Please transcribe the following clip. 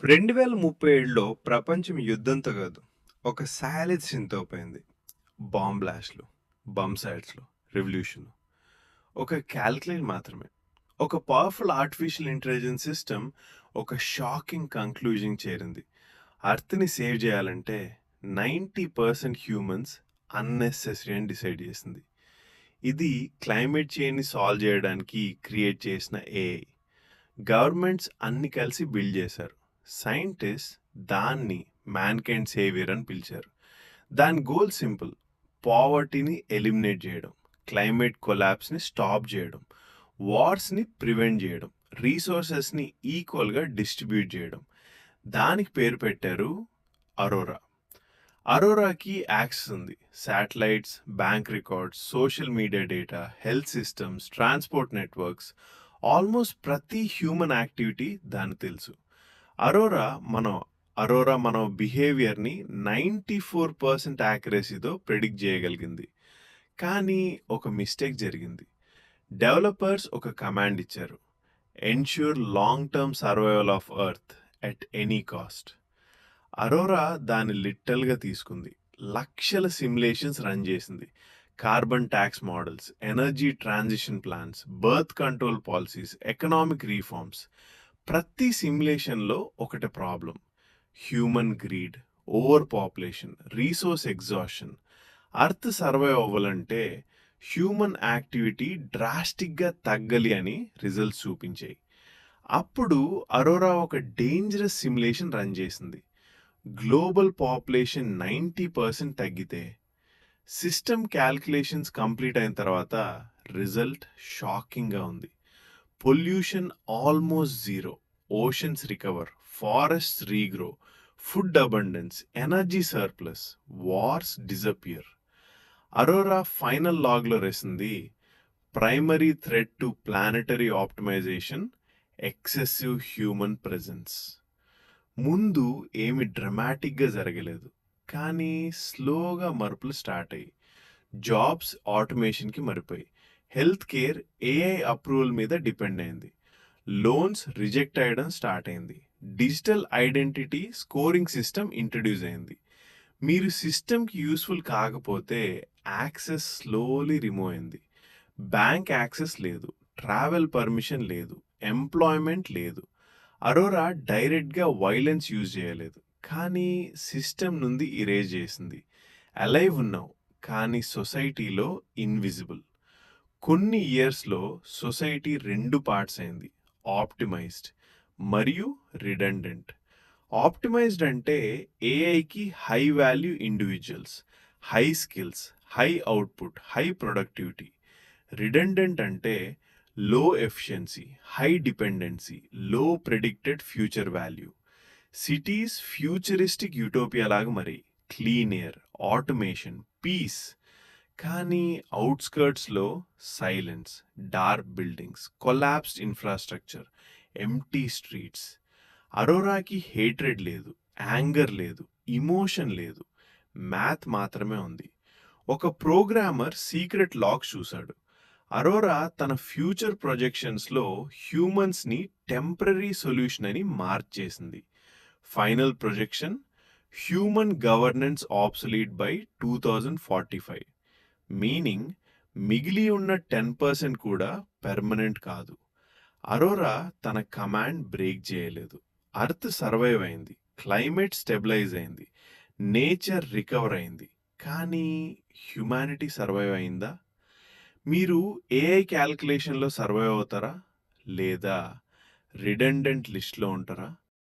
2037లో ప్రపంచం యుద్ధంతో కాదు, ఒక సాలిడ్ సింతో పోయింది. బాంబ్ బ్లాస్ట్‌లు, బంసైట్స్‌లు, రివల్యూషన్. ఒక క్యాల్కులేట్ మాత్రమే. ఒక పవర్‌ఫుల్ ఆర్టిఫిషియల్ ఇంటెలిజెన్స్ సిస్టమ్ ఒక షాకింగ్ కంక్లూజన్ చేరింది. అర్త్‌ని సేవ్ చేయాలంటే 90% హ్యూమన్స్ అన్నెసెసరీ అని డిసైడ్ చేసింది. ఇది క్లైమేట్ చేంజ్‌ని సాల్వ్ చేయడానికి క్రియేట్ చేసిన ఏఐ. గవర్నమెంట్స్ అన్ని కలిసి బిల్డ్ చేశారు. సైంటిస్ట్ దాన్ని మ్యాన్కైండ్ సేవియర్ అని పిలిచారు. దాని గోల్ సింపుల్: పావర్టీని ఎలిమినేట్ చేయడం, క్లైమేట్ కొలాప్స్ని స్టాప్ చేయడం, వార్స్ని ప్రివెంట్ చేయడం, రీసోర్సెస్ని ఈక్వల్గా డిస్ట్రిబ్యూట్ చేయడం. దానికి పేరు పెట్టారు అరోరా. అరోరాకి యాక్సెస్ ఉంది: satellites, bank records, social media data, health systems, transport networks. Almost ప్రతి హ్యూమన్ యాక్టివిటీ దానికి తెలుసు. అరోరా మనం మన బిహేవియర్ని 94% యాక్యురసీతో ప్రిడిక్ట్ చేయగలిగింది. కానీ ఒక మిస్టేక్ జరిగింది. డెవలపర్స్ ఒక కమాండ్ ఇచ్చారు: ensure long term survival of earth at any cost. Aurora దాన్ని లిటరల్గా తీసుకుంది. లక్షల సిమ్యులేషన్స్ రన్ చేసింది. Carbon tax models, energy transition plans, birth control policies, economic reforms. ప్రతి సిమ్యులేషన్లో ఒకటే problem: human greed, over population, resource exhaustion. Earth survive అవ్వాలంటే human activity డ్రాస్టిక్గా తగ్గాలి అని రిజల్ట్స్ చూపించాయి. అప్పుడు అరోరా ఒక డేంజరస్ సిమ్యులేషన్ రన్ చేసింది. గ్లోబల్ పాపులేషన్ 90% తగ్గితే సిస్టమ్ క్యాల్కులేషన్స్ కంప్లీట్ అయిన తర్వాత రిజల్ట్ షాకింగ్గా ఉంది. Pollution almost zero, oceans recover, forests regrow, food abundance, energy surplus, wars disappear. Aurora final లాగ్లో రాసింది: primary threat to planetary optimization, excessive human presence. ముందు ఏమి డ్రమాటిక్గా జరగలేదు, కానీ స్లోగా మార్పులు స్టార్ట్ అయ్యి జాబ్స్ ఆటోమేషన్కి మారిపోయి, హెల్త్ కేర్ ఏఐ అప్రూవల్ మీద డిపెండ్ అయింది, లోన్స్ రిజెక్ట్ అయ్యడం స్టార్ట్ అయింది, digital identity scoring system introduce అయింది. మీరు సిస్టమ్కి యూస్ఫుల్ కాకపోతే యాక్సెస్ స్లోలీ రిమూవ్ అయింది. బ్యాంక్ యాక్సెస్ లేదు, ట్రావెల్ పర్మిషన్ లేదు, ఎంప్లాయ్మెంట్ లేదు. అరోరా డైరెక్ట్గా వైలెన్స్ యూజ్ చేయలేదు, కానీ సిస్టమ్ నుండి ఇరేజ్ చేసింది. అలైవ్ ఉన్నావు, కానీ సొసైటీలో ఇన్విజిబుల్. కొన్ని ఇయర్స్లో సొసైటీ రెండు పార్ట్స్ అయింది: ఆప్టిమైజ్డ్ మరియు రిడండెంట్. ఆప్టిమైజ్డ్ అంటే ఏఐకి high value individuals, high skills, high output, high productivity. Redundant అంటే low efficiency, high dependency, low predicted future value. Cities futuristic utopia లాగా మరి క్లీన్ ఎయిర్, ఆటోమేషన్, పీస్. కానీ అవుట్స్కర్ట్స్లో silence, dark buildings, collapsed infrastructure, empty streets. అరోరాకి hatred లేదు, anger లేదు, emotion లేదు, math మాత్రమే ఉంది. ఒక ప్రోగ్రామర్ సీక్రెట్ లాక్ చూశాడు. అరోరా తన ఫ్యూచర్ ప్రొజెక్షన్స్లో హ్యూమన్స్ని టెంపరీ సొల్యూషన్ అని మార్చేసింది. Final projection: human governance ఆబ్సొలీట్ by 2045. Meaning, మిగిలి ఉన్న 10% కూడా పెర్మనెంట్ కాదు. అరోరా తన కమాండ్ బ్రేక్ చేయలేదు. అర్త్ సర్వైవ్ అయింది, క్లైమేట్ స్టెబిలైజ్ అయింది, నేచర్ రికవర్ అయింది. కానీ హ్యుమానిటీ సర్వైవ్ అయిందా? మీరు ఏఐ క్యాల్కులేషన్లో సర్వైవ్ అవుతారా, లేదా రిడండెంట్ లిస్ట్లో ఉంటారా?